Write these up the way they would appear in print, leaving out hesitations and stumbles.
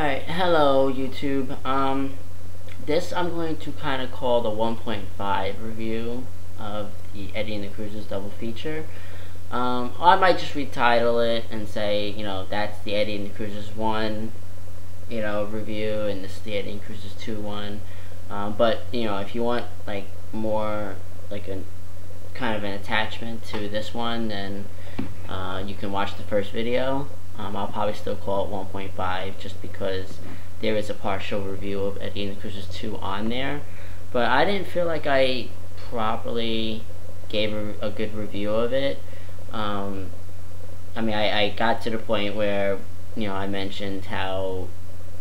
Alright, hello YouTube. This I'm going to kind of call the 1.5 review of the Eddie and the Cruisers double feature. I might just retitle it and say, that's the Eddie and the Cruisers 1, review, and this is the Eddie and the Cruisers 2 one. But, if you want, more, a kind of an attachment to this one, then you can watch the first video. I'll probably still call it 1.5 just because there is a partial review of Eddie and the Cruisers 2 on there. But I didn't feel like I properly gave a good review of it. I got to the point where, I mentioned how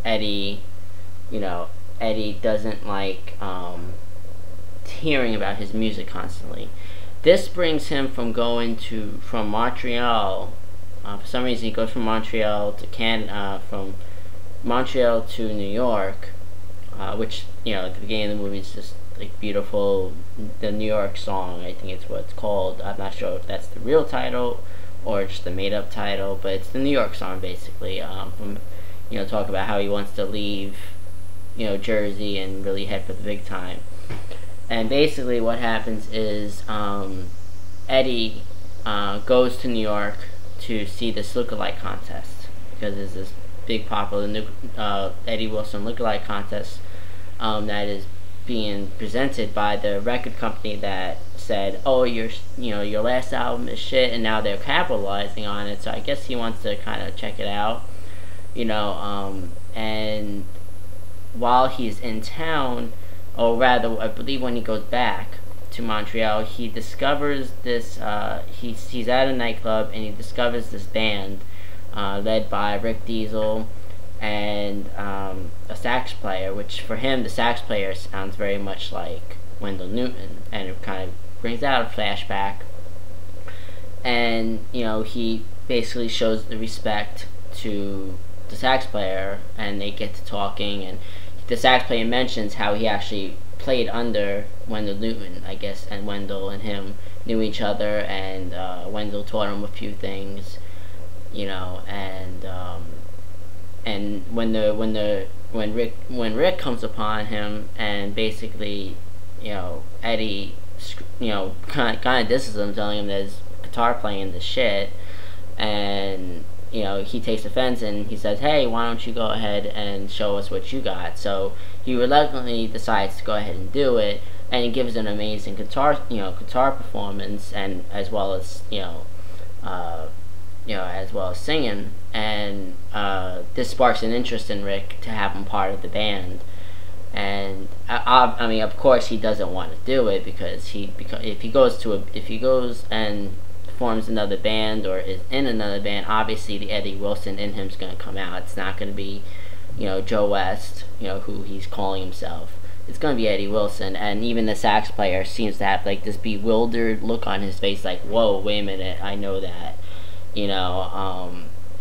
Eddie doesn't like hearing about his music constantly. This brings him from Montreal. For some reason, he goes from Montreal to from Montreal to New York, which at the beginning of the movie is just beautiful. The New York song, I think it's what it's called. I'm not sure if that's the real title or just the made-up title, but it's the New York song basically. Talk about how he wants to leave, Jersey and really head for the big time. And basically, what happens is Eddie goes to New York to see this lookalike contest, because there's this big popular Eddie Wilson lookalike contest that is being presented by the record company that said, oh, your last album is shit, and now they're capitalizing on it. So I guess he wants to kind of check it out, and while he's in town, or rather I believe when he goes back to Montreal, he discovers this, he's at a nightclub and he discovers this band led by Rick Diesel and a sax player, which for him the sax player sounds very much like Wendell Newton, and it kind of brings out a flashback. And he basically shows the respect to the sax player, and they get to talking, and the sax player mentions how he actually played under Wendell Newton, I guess, and Wendell and him knew each other, and Wendell taught him a few things, and when Rick comes upon him, and basically, Eddie, kind of disses him, telling him that his guitar playing the shit, and he takes offense and he says, hey, why don't you go ahead and show us what you got? So he reluctantly decides to go ahead and do it, and he gives an amazing guitar performance, and as well as singing, and this sparks an interest in Rick to have him part of the band. And of course he doesn't want to do it, because if he goes and forms another band or is in another band, obviously the Eddie Wilson in him's going to come out. It's not going to be Joe West, who he's calling himself. It's going to be Eddie Wilson. And even the sax player seems to have this bewildered look on his face, like, whoa, wait a minute, I know that,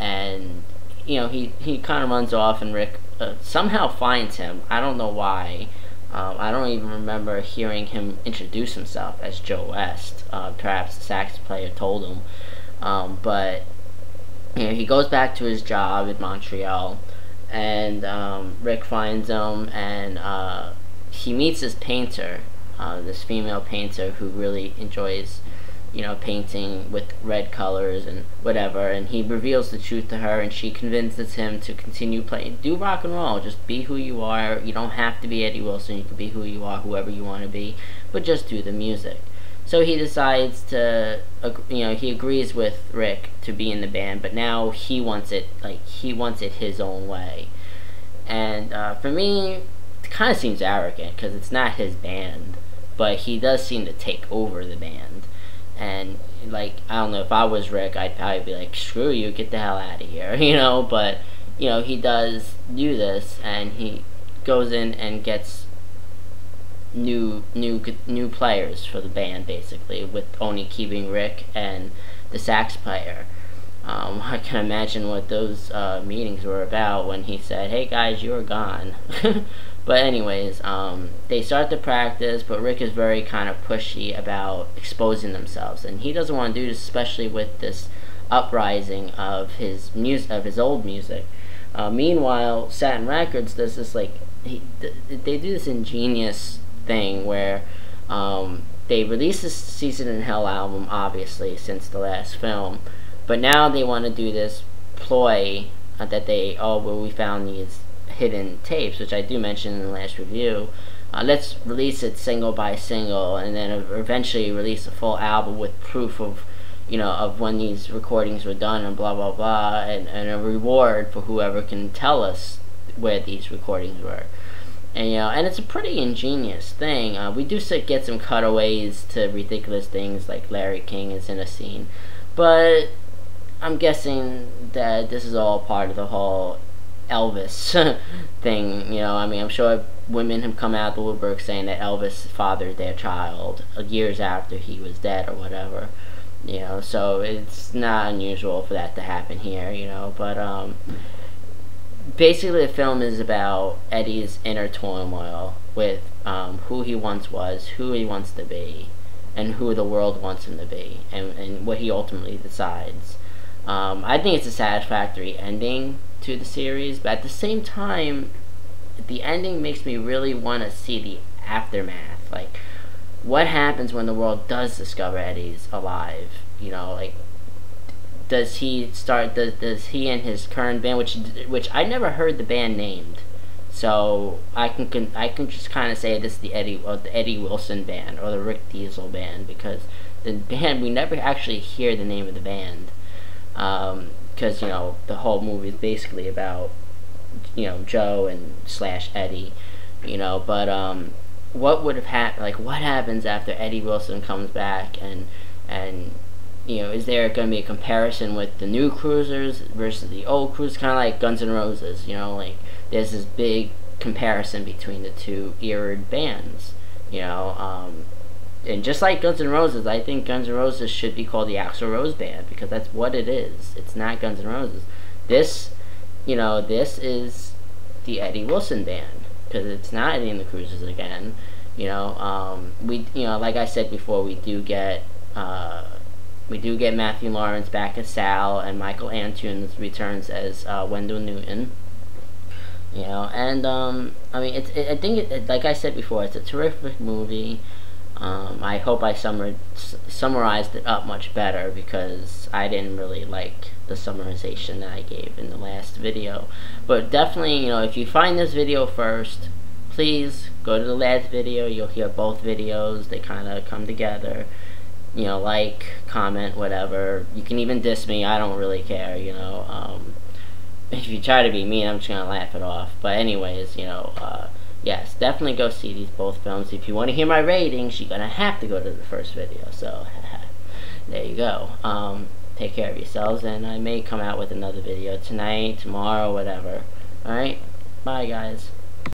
and he kind of runs off, and Rick somehow finds him. I don't know why. I don't even remember hearing him introduce himself as Joe West. Perhaps the sax player told him. But he goes back to his job in Montreal, and Rick finds him, and he meets this painter, this female painter who really enjoys painting with red colors and whatever, and he reveals the truth to her, and she convinces him to continue playing. Do rock and roll, just be who you are. You don't have to be Eddie Wilson, you can be who you are, whoever you want to be, but just do the music. So he decides to, he agrees with Rick to be in the band, but now he wants it his own way. And for me, it kind of seems arrogant, because it's not his band, but he does seem to take over the band. And I don't know, if I was Rick, I'd probably be like, screw you, get the hell out of here, but he does do this, and he goes in and gets new players for the band, basically, with only keeping Rick and the sax player. I can imagine what those meetings were about when he said, hey guys, you're gone. But anyways, they start to practice, but Rick is very kind of pushy about exposing themselves, and he doesn't want to do this, especially with this uprising of his old music. Meanwhile, Satin Records does this, like, they do this ingenious thing where they released this Season in Hell album, obviously, since the last film, but now they want to do this ploy that we found these hidden tapes, which I do mention in the last review. Let's release it single by single, and then eventually release a full album with proof of, of when these recordings were done, and blah blah blah, and a reward for whoever can tell us where these recordings were. And and it's a pretty ingenious thing. We do get some cutaways to ridiculous things, like Larry King is in a scene, but I'm guessing that this is all part of the whole Elvis thing. I'm sure women have come out of the woodwork saying that Elvis fathered their child years after he was dead or whatever. So it's not unusual for that to happen here. But basically the film is about Eddie's inner turmoil with who he once was, who he wants to be, and who the world wants him to be, and what he ultimately decides. I think it's a satisfactory ending to the series, but at the same time, the ending makes me really want to see the aftermath. Like, what happens when the world does discover Eddie's alive? Does he and his current band, which I never heard the band named, so I can just kind of say this is the Eddie Wilson band or the Rick Diesel band, because the band, we never actually hear the name of the band, because the whole movie is basically about Joe and / Eddie, but what would have happened? Like, what happens after Eddie Wilson comes back, and is there going to be a comparison with the new Cruisers versus the old Cruisers? Kind of like Guns N' Roses, like there's this big comparison between the two eraed bands, and just like Guns N' Roses, I think Guns N' Roses should be called the Axl Rose Band, because that's what it is. It's not Guns N' Roses. This is the Eddie Wilson Band, because it's not Eddie and the Cruisers again. Like I said before, we do get Matthew Lawrence back as Sal, and Michael Antunes returns as Wendell Newton. And I think like I said before, it's a terrific movie. I hope I summarized it up much better, because I didn't really like the summarization that I gave in the last video. But definitely, if you find this video first, please go to the last video. You'll hear both videos. They kind of come together. Like, comment, whatever. You can even diss me. I don't really care, If you try to be mean, I'm just going to laugh it off. But anyways, yes, definitely go see these both films. If you want to hear my ratings, you're going to have to go to the first video. So, there you go. Take care of yourselves, and I may come out with another video tonight, tomorrow, whatever. Alright? Bye, guys.